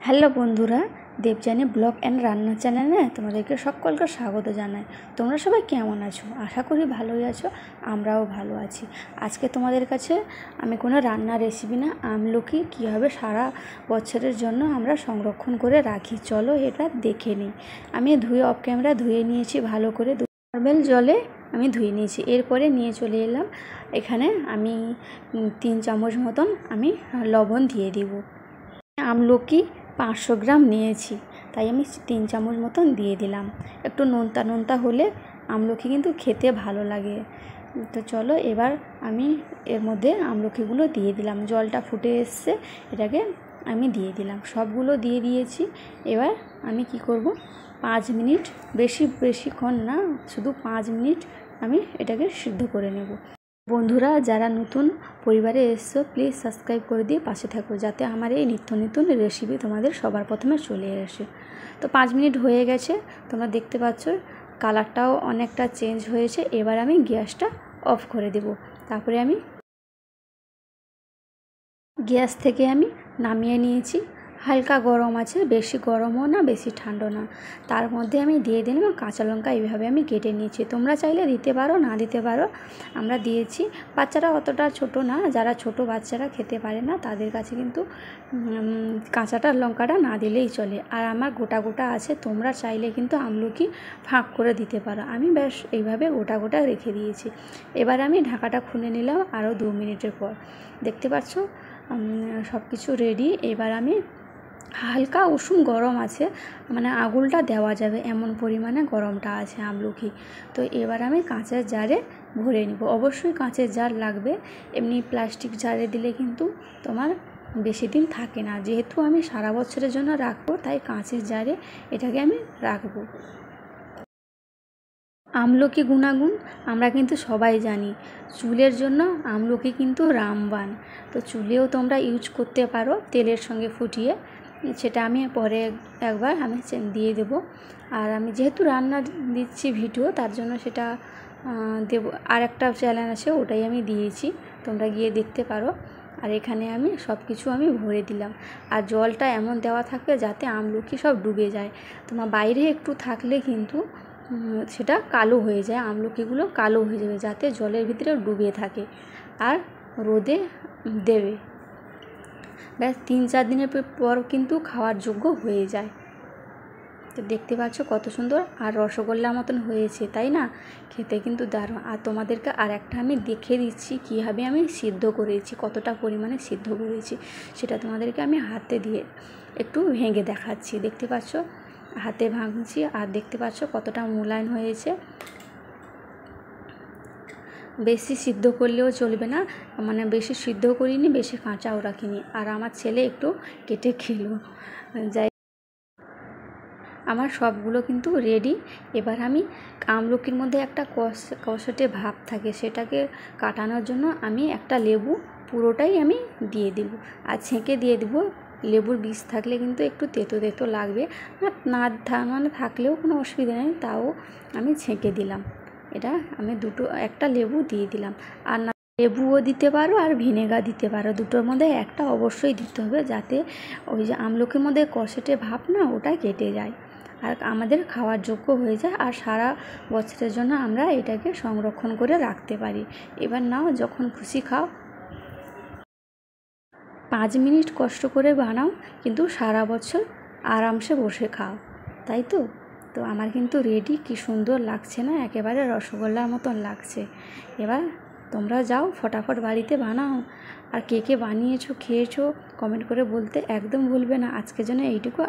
Hello বন্ধুরা, Debjani blog and রান্না চ্যানেলে তোমাদেরকে সকলকে স্বাগত জানাই। তোমরা সবাই কেমন আছো? আশা করি ভালোই আছো, আমরাও ভালো আছি। আজকে তোমাদের কাছে আমি কোনো রান্নার রেসিপি না, আমলকি কীভাবে সারা বছরের জন্য আমরা সংরক্ষণ করে রাখি, চলো এটা দেখে নিই। আমি অফ ক্যামেরা ধুয়ে নিয়েছি ভালো করে, নর্মাল জলে আমি ধুয়ে নিয়েছি। এরপরে নিয়ে চলে এলাম এখানে, আমি 3 চামচ মতন আমি লবণ দিয়ে দিব। আমলকি 500 গ্রাম নিয়েছি, তাই আমি 3 চামচ মতন দিয়ে দিলাম। একটু নোনতা নোনতা হলে আমলকি কিন্তু খেতে ভালো লাগে। তো চলো এবার আমি এর মধ্যে আমলকিগুলো দিয়ে দিলাম। জলটা ফুটে এসছে, এটাকে আমি দিয়ে দিলাম। সবগুলো দিয়ে দিয়েছি। এবার আমি কি করব, 5 মিনিট, বেশিক্ষণ না, শুধু 5 মিনিট আমি এটাকে সিদ্ধ করে নেব। বন্ধুরা, যারা নতুন পরিবারে এসছো প্লিজ সাবস্ক্রাইব করে দিয়ে পাশে থাকো, যাতে আমার এই নিত্য নতুন রেসিপি তোমাদের সবার প্রথমে চলে আসে। তো 5 মিনিট হয়ে গেছে, তোমরা দেখতে পাচ্ছ কালারটাও অনেকটা চেঞ্জ হয়েছে। এবার আমি গ্যাসটা অফ করে দেব। তারপরে আমি গ্যাস থেকে আমি নামিয়ে নিয়েছি। হালকা গরম আছে, বেশি গরমও না বেশি ঠান্ডা না। তার মধ্যে আমি দিয়ে দিলাম কাঁচা লঙ্কা, এইভাবে আমি কেটে নিয়েছি। তোমরা চাইলে দিতে পারো, না দিতে পারো, আমরা দিয়েছি। বাচ্চারা অতটা ছোট না, যারা ছোট বাচ্চারা খেতে পারে না তাদের কাছে কিন্তু কাঁচাটা লঙ্কাটা না দিলেই চলে। আর আমার গোটা গোটা আছে, তোমরা চাইলে কিন্তু আমলকি ফাঁক করে দিতে পারো। আমি ব্যাস এইভাবে গোটা গোটা রেখে দিয়েছি। এবার আমি ঢাকাটা খুলে নিলাম আরও 2 মিনিটের পর। দেখতে পাচ্ছ সব কিছু রেডি। এবার আমি হালকা উষুম গরম আছে, মানে আগুনটা দেওয়া যাবে এমন পরিমাণে গরমটা আছে আমলকি। তো এবার আমি কাঁচের জারে ভরে নিব। অবশ্যই কাঁচের জার লাগবে, এমনি প্লাস্টিক জারে দিলে কিন্তু তোমার বেশি দিন থাকে না। যেহেতু আমি সারা বছরের জন্য রাখবো, তাই কাঁচের জারে এটাকে আমি রাখবো। আমলকি গুণাগুণ আমরা কিন্তু সবাই জানি। চুলের জন্য আমলকি কিন্তু রামবাণ। তো চুলেও তোমরা ইউজ করতে পারো তেলের সঙ্গে ফুটিয়ে, সেটা আমি পরে একবার আমি দিয়ে দেব। আর আমি যেহেতু রান্না দিচ্ছি ভিডিও, তার জন্য সেটা দেব। আর একটা চ্যানেল আছে, ওটাই আমি দিয়েছি, তোমরা গিয়ে দেখতে পারো। আর এখানে আমি সব কিছু আমি ভরে দিলাম। আর জলটা এমন দেওয়া থাকবে যাতে আমলকি সব ডুবে যায়। তোমার বাইরে একটু থাকলে কিন্তু সেটা কালো হয়ে যায়, আমলকিগুলো কালো হয়ে যাবে, যাতে জলের ভিতরে ডুবে থাকে। আর রোদে দেবে, ব্যাস 3-4 দিনের পর কিন্তু খাওয়ার যোগ্য হয়ে যায়। তো দেখতে পাচ্ছ কত সুন্দর আর রসগোল্লা মতন হয়েছে, তাই না? খেতে কিন্তু দারুণ। আর তোমাদেরকে আর একটা আমি দেখে দিচ্ছি কীভাবে আমি সিদ্ধ করেছি, কতটা পরিমাণে সিদ্ধ করেছি, সেটা তোমাদেরকে আমি হাতে দিয়ে একটু ভেঙে দেখাচ্ছি। দেখতে পাচ্ছ হাতে ভাঙছি, আর দেখতে পাচ্ছ কতটা মোলায়েম হয়েছে। বেশি সিদ্ধ করলেও চলবে না, মানে বেশি সিদ্ধ করিনি, বেশি কাঁচাও রাখিনি। আর আমার ছেলে একটু কেটে খেলো। যাই, আমার সবগুলো কিন্তু রেডি। এবার আমি আমলকির মধ্যে একটা কষটে ভাব থাকে, সেটাকে কাটানোর জন্য আমি একটা লেবু পুরোটাই আমি দিয়ে দেব, আর ছেঁকে দিয়ে দেবো। লেবুর বীজ থাকলে কিন্তু একটু তেতো তেতো লাগবে, না মানে থাকলেও কোনো অসুবিধা নেই, তাও আমি ছেঁকে দিলাম। এটা আমি একটা লেবু দিয়ে দিলাম। আর না, লেবুও দিতে পারো আর ভিনেগার দিতে পারো, দুটোর মধ্যে একটা অবশ্যই দিতে হবে, যাতে ওই যে আমলকির মধ্যে কষটে ভাব না, ওটা কেটে যায় আর আমাদের খাওয়ার যোগ্য হয়ে যায়। আর সারা বছরের জন্য আমরা এটাকে সংরক্ষণ করে রাখতে পারি। এবার নাও, যখন খুশি খাও। 5 মিনিট কষ্ট করে বানাও, কিন্তু সারা বছর আরামসে বসে খাও, তাই তো? তো আমার কিন্তু রেডি। কি সুন্দর লাগছে না? একেবারে রসগোল্লার মতন লাগছে। এবার তোমরা যাও ফটাফট বাড়িতে বানাও। আর কে কে বানিয়েছো, খেয়েছো, কমেন্ট করে বলতে একদম ভুলবে না। আজকের জন্য এইটুকু।